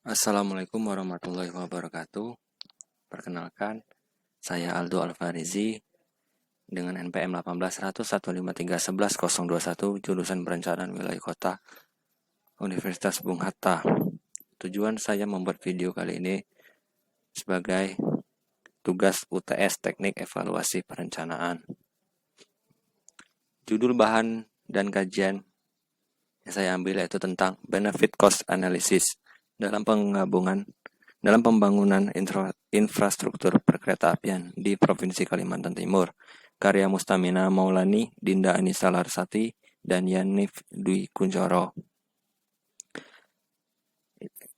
Assalamualaikum warahmatullahi wabarakatuh. Perkenalkan, saya Aldo Alfarizi dengan NPM 18.153.11.021 jurusan Perencanaan Wilayah Kota Universitas Bung Hatta. Tujuan saya membuat video kali ini sebagai tugas UTS Teknik Evaluasi Perencanaan. Judul bahan dan kajian yang saya ambil yaitu tentang Benefit Cost Analysis dalam pembangunan infrastruktur perkeretaapian di Provinsi Kalimantan Timur, karya Mustamina Maulani, Dinda Anissa Larsati, dan Yanif Dwi Kunchoro.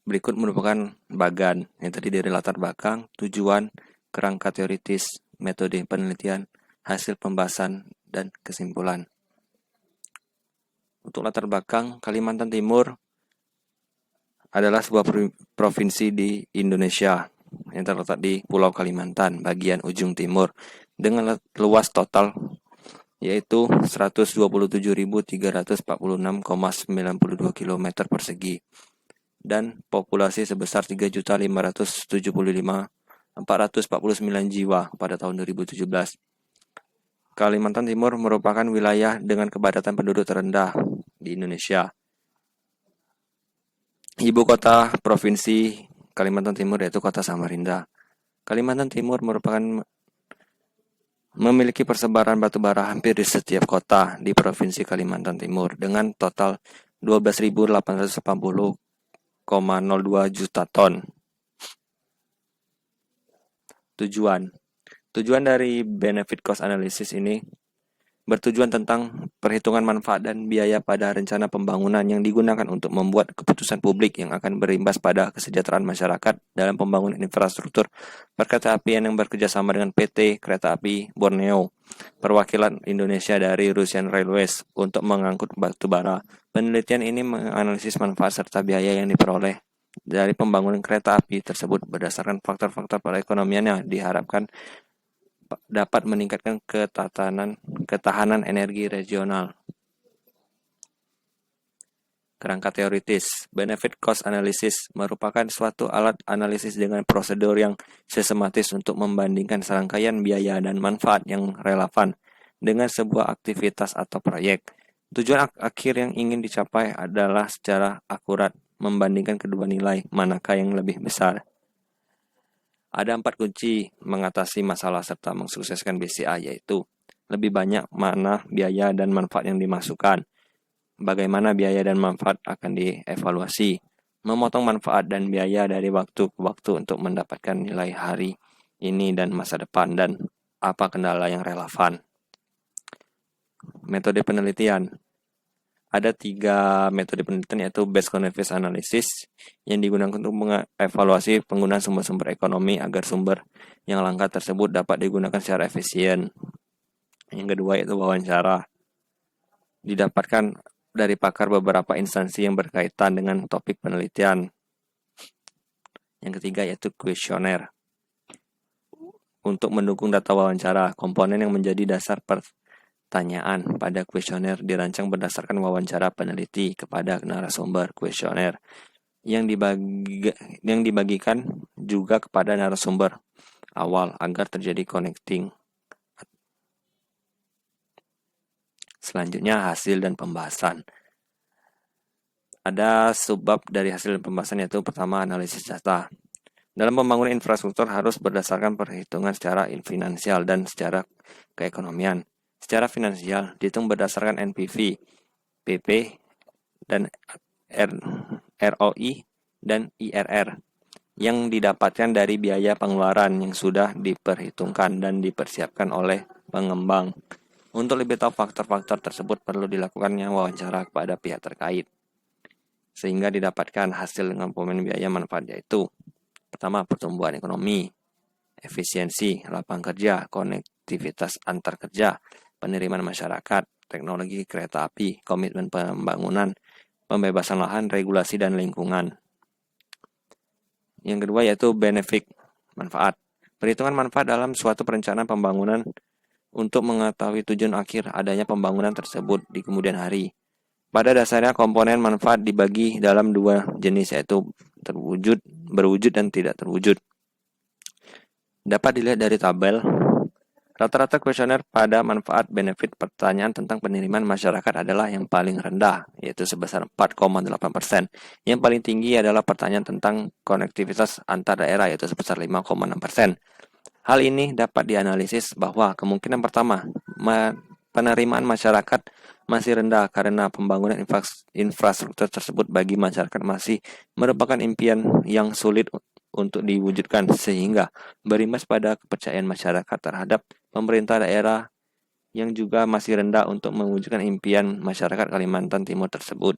Berikut merupakan bagan yang terdiri dari latar belakang, tujuan, kerangka teoritis, metode penelitian, hasil pembahasan, dan kesimpulan. Untuk latar belakang, Kalimantan Timur adalah sebuah provinsi di Indonesia yang terletak di Pulau Kalimantan, bagian ujung timur, dengan luas total yaitu 127.346,92 km persegi dan populasi sebesar 3.575.449 jiwa pada tahun 2017. Kalimantan Timur merupakan wilayah dengan kepadatan penduduk terendah di Indonesia. Ibu kota Provinsi Kalimantan Timur yaitu Kota Samarinda. Kalimantan Timur memiliki persebaran batubara hampir di setiap kota di Provinsi Kalimantan Timur dengan total 12.880,02 juta ton. Tujuan dari benefit cost analysis ini bertujuan tentang perhitungan manfaat dan biaya pada rencana pembangunan yang digunakan untuk membuat keputusan publik yang akan berimbas pada kesejahteraan masyarakat dalam pembangunan infrastruktur perkeretaapian yang bekerjasama dengan PT Kereta Api Borneo, perwakilan Indonesia dari Russian Railways untuk mengangkut batu bara. Penelitian ini menganalisis manfaat serta biaya yang diperoleh dari pembangunan kereta api tersebut berdasarkan faktor-faktor perekonomian yang diharapkan dapat meningkatkan ketahanan energi regional. Kerangka teoritis, benefit cost analysis merupakan suatu alat analisis dengan prosedur yang sistematis untuk membandingkan serangkaian biaya dan manfaat yang relevan dengan sebuah aktivitas atau proyek. Tujuan akhir yang ingin dicapai adalah secara akurat membandingkan kedua nilai, manakah yang lebih besar. Ada 4 kunci mengatasi masalah serta mensukseskan BCA, yaitu lebih banyak mana biaya dan manfaat yang dimasukkan, bagaimana biaya dan manfaat akan dievaluasi, memotong manfaat dan biaya dari waktu ke waktu untuk mendapatkan nilai hari ini dan masa depan, dan apa kendala yang relevan. Metode penelitian. Ada 3 metode penelitian yaitu Base Connectivity Analysis yang digunakan untuk mengevaluasi penggunaan sumber-sumber ekonomi agar sumber yang langka tersebut dapat digunakan secara efisien. Yang kedua yaitu wawancara. Didapatkan dari pakar beberapa instansi yang berkaitan dengan topik penelitian. Yang ketiga yaitu kuesioner. Untuk mendukung data wawancara, komponen yang menjadi dasar pertanyaan pada kuesioner dirancang berdasarkan wawancara peneliti kepada narasumber kuesioner yang dibagikan juga kepada narasumber awal agar terjadi connecting. Selanjutnya hasil dan pembahasan. Ada subbab dari hasil dan pembahasan yaitu pertama analisis data. Dalam pembangunan infrastruktur harus berdasarkan perhitungan secara finansial dan secara keekonomian. Secara finansial dihitung berdasarkan NPV, PP, dan ROI dan IRR yang didapatkan dari biaya pengeluaran yang sudah diperhitungkan dan dipersiapkan oleh pengembang. Untuk lebih tahu faktor-faktor tersebut perlu dilakukannya wawancara kepada pihak terkait sehingga didapatkan hasil dengan pemain biaya manfaat, yaitu pertama pertumbuhan ekonomi, efisiensi lapangan kerja, konektivitas antar kerja, penerimaan masyarakat, teknologi kereta api, komitmen pembangunan, pembebasan lahan, regulasi dan lingkungan. Yang kedua yaitu benefit, manfaat. Perhitungan manfaat dalam suatu perencanaan pembangunan untuk mengetahui tujuan akhir adanya pembangunan tersebut di kemudian hari. Pada dasarnya komponen manfaat dibagi dalam 2 jenis yaitu berwujud dan tidak terwujud. Dapat dilihat dari tabel, rata-rata kuesioner pada manfaat benefit pertanyaan tentang penerimaan masyarakat adalah yang paling rendah, yaitu sebesar 4,8%. Yang paling tinggi adalah pertanyaan tentang konektivitas antar daerah, yaitu sebesar 5,6%. Hal ini dapat dianalisis bahwa kemungkinan pertama, penerimaan masyarakat masih rendah karena pembangunan infrastruktur tersebut bagi masyarakat masih merupakan impian yang sulit untuk diwujudkan, sehingga berimbas pada kepercayaan masyarakat terhadap pemerintah daerah yang juga masih rendah untuk mewujudkan impian masyarakat Kalimantan Timur tersebut.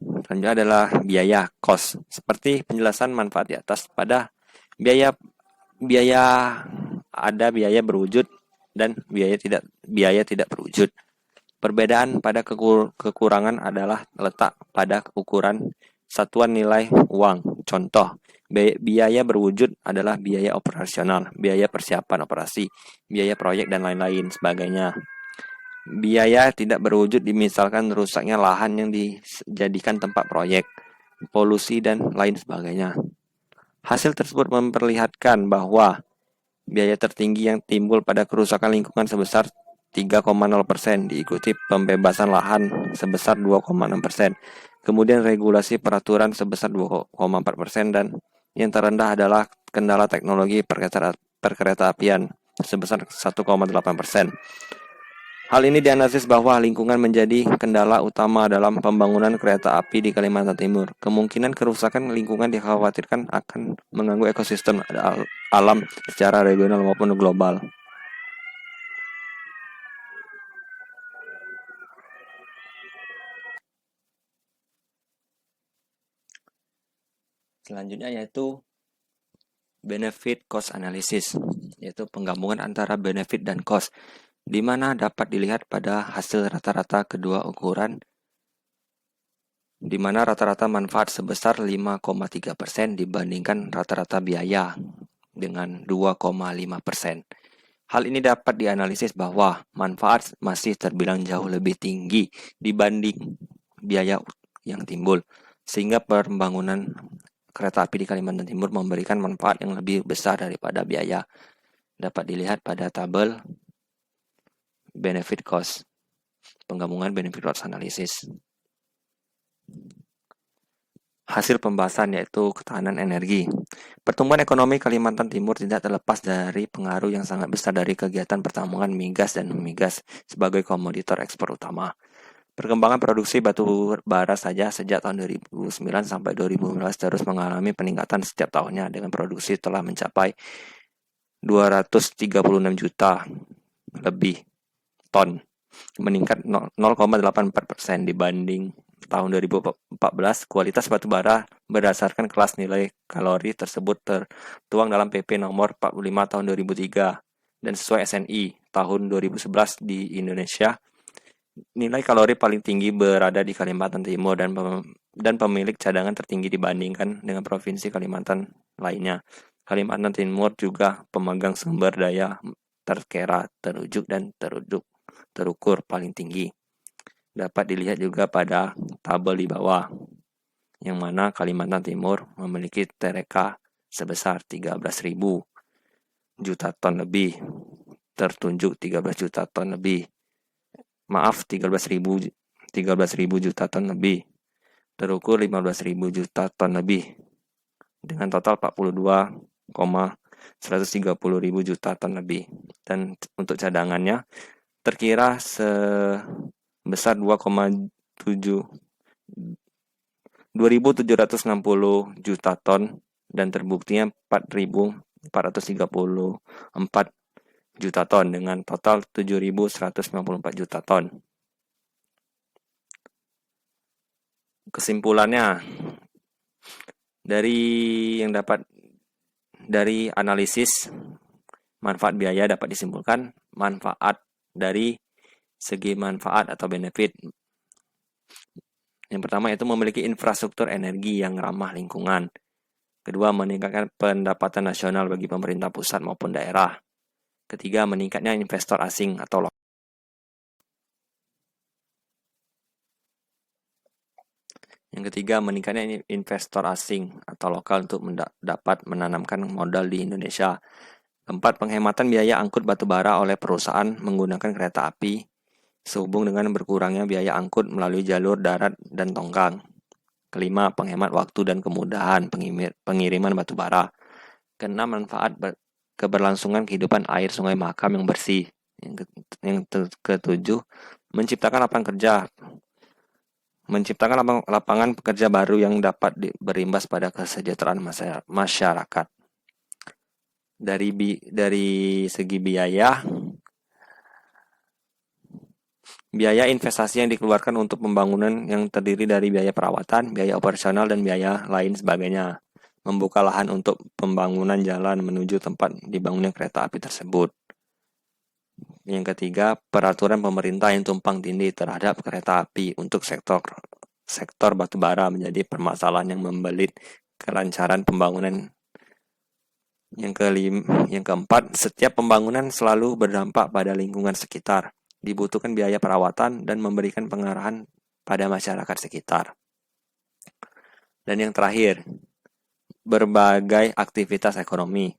Selanjutnya adalah biaya cost. Seperti penjelasan manfaat di atas, pada biaya ada biaya berwujud dan biaya tidak berwujud. Perbedaan pada kekurangan adalah letak pada ukuran satuan nilai uang. Contoh, biaya berwujud adalah biaya operasional, biaya persiapan operasi, biaya proyek, dan lain-lain sebagainya. Biaya tidak berwujud misalkan rusaknya lahan yang dijadikan tempat proyek, polusi, dan lain sebagainya. Hasil tersebut memperlihatkan bahwa biaya tertinggi yang timbul pada kerusakan lingkungan sebesar 3,0%, diikuti pembebasan lahan sebesar 2,6%. Kemudian regulasi peraturan sebesar 2,4%, dan yang terendah adalah kendala teknologi perkeretaapian sebesar 1,8%. Hal ini dianalisis bahwa lingkungan menjadi kendala utama dalam pembangunan kereta api di Kalimantan Timur. Kemungkinan kerusakan lingkungan dikhawatirkan akan mengganggu ekosistem alam secara regional maupun global. Selanjutnya yaitu benefit cost analysis, yaitu penggabungan antara benefit dan cost, di mana dapat dilihat pada hasil rata-rata kedua ukuran, di mana rata-rata manfaat sebesar 5,3% dibandingkan rata-rata biaya dengan 2,5%. Hal ini dapat dianalisis bahwa manfaat masih terbilang jauh lebih tinggi dibanding biaya yang timbul, sehingga pembangunan kereta api di Kalimantan Timur memberikan manfaat yang lebih besar daripada biaya. Dapat dilihat pada tabel benefit cost, penggabungan benefit cost analysis. Hasil pembahasan yaitu ketahanan energi. Pertumbuhan ekonomi Kalimantan Timur tidak terlepas dari pengaruh yang sangat besar dari kegiatan pertambangan migas dan non-migas sebagai komoditor ekspor utama. Perkembangan produksi batu bara saja sejak tahun 2009 sampai 2015 terus mengalami peningkatan setiap tahunnya, dengan produksi telah mencapai 236 juta lebih ton, meningkat 0,84% dibanding tahun 2014. Kualitas batu bara berdasarkan kelas nilai kalori tersebut tertuang dalam PP nomor 45 tahun 2003 dan sesuai SNI tahun 2011 di Indonesia. Nilai kalori paling tinggi berada di Kalimantan Timur dan pemilik cadangan tertinggi dibandingkan dengan provinsi Kalimantan lainnya. Kalimantan Timur juga pemegang sumber daya terkera, terujuk, dan terukur paling tinggi. Dapat dilihat juga pada tabel di bawah, yang mana Kalimantan Timur memiliki TRK sebesar 13.000 juta ton lebih, tertunjuk 13 juta ton lebih. 13.000 juta ton lebih, terukur 15.000 juta ton lebih, dengan total 42,130.000 juta ton lebih. Dan untuk cadangannya terkira sebesar 2.760 juta ton dan terbuktinya 4.434 juta ton dengan total 7.194 juta ton. Kesimpulannya, dari analisis manfaat biaya dapat disimpulkan manfaat dari segi manfaat atau benefit. Yang pertama yaitu memiliki infrastruktur energi yang ramah lingkungan. Kedua, meningkatkan pendapatan nasional bagi pemerintah pusat maupun daerah. Ketiga, meningkatnya investor asing atau Yang ketiga, meningkatnya investor asing atau lokal untuk dapat menanamkan modal di Indonesia. Keempat, penghematan biaya angkut batubara oleh perusahaan menggunakan kereta api sehubung dengan berkurangnya biaya angkut melalui jalur darat dan tongkang. Kelima, penghemat waktu dan kemudahan pengiriman batubara. Keenam, manfaat keberlangsungan kehidupan air Sungai Mahakam yang bersih. Yang ketujuh, menciptakan lapangan kerja. Menciptakan lapangan pekerja baru yang dapat berimbas pada kesejahteraan masyarakat. Dari segi biaya investasi yang dikeluarkan untuk pembangunan yang terdiri dari biaya perawatan, biaya operasional, dan biaya lain sebagainya. Membuka lahan untuk pembangunan jalan menuju tempat dibangunnya kereta api tersebut. Yang ketiga, peraturan pemerintah yang tumpang tindih terhadap kereta api untuk sektor batubara menjadi permasalahan yang membelit kelancaran pembangunan. Yang keempat, setiap pembangunan selalu berdampak pada lingkungan sekitar. Dibutuhkan biaya perawatan dan memberikan pengarahan pada masyarakat sekitar. Dan yang terakhir, berbagai aktivitas ekonomi.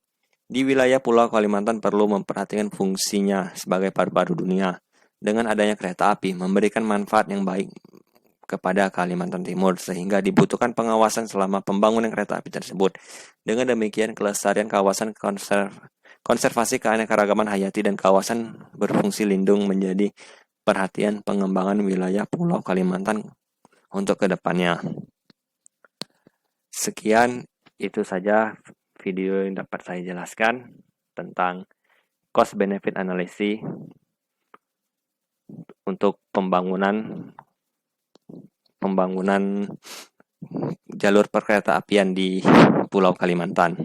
Di wilayah Pulau Kalimantan perlu memperhatikan fungsinya sebagai paru-paru dunia. Dengan adanya kereta api memberikan manfaat yang baik kepada Kalimantan Timur sehingga dibutuhkan pengawasan selama pembangunan kereta api tersebut. Dengan demikian kelestarian kawasan konservasi keanekaragaman hayati dan kawasan berfungsi lindung menjadi perhatian pengembangan wilayah Pulau Kalimantan untuk kedepannya. Sekian, itu saja video yang dapat saya jelaskan tentang cost benefit analysis untuk pembangunan jalur perkereta apian di Pulau Kalimantan.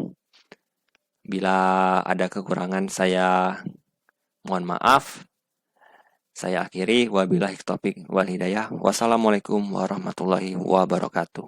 Bila ada kekurangan saya mohon maaf. Saya akhiri, wabillahi taufiq wal hidayah. Wassalamualaikum warahmatullahi wabarakatuh.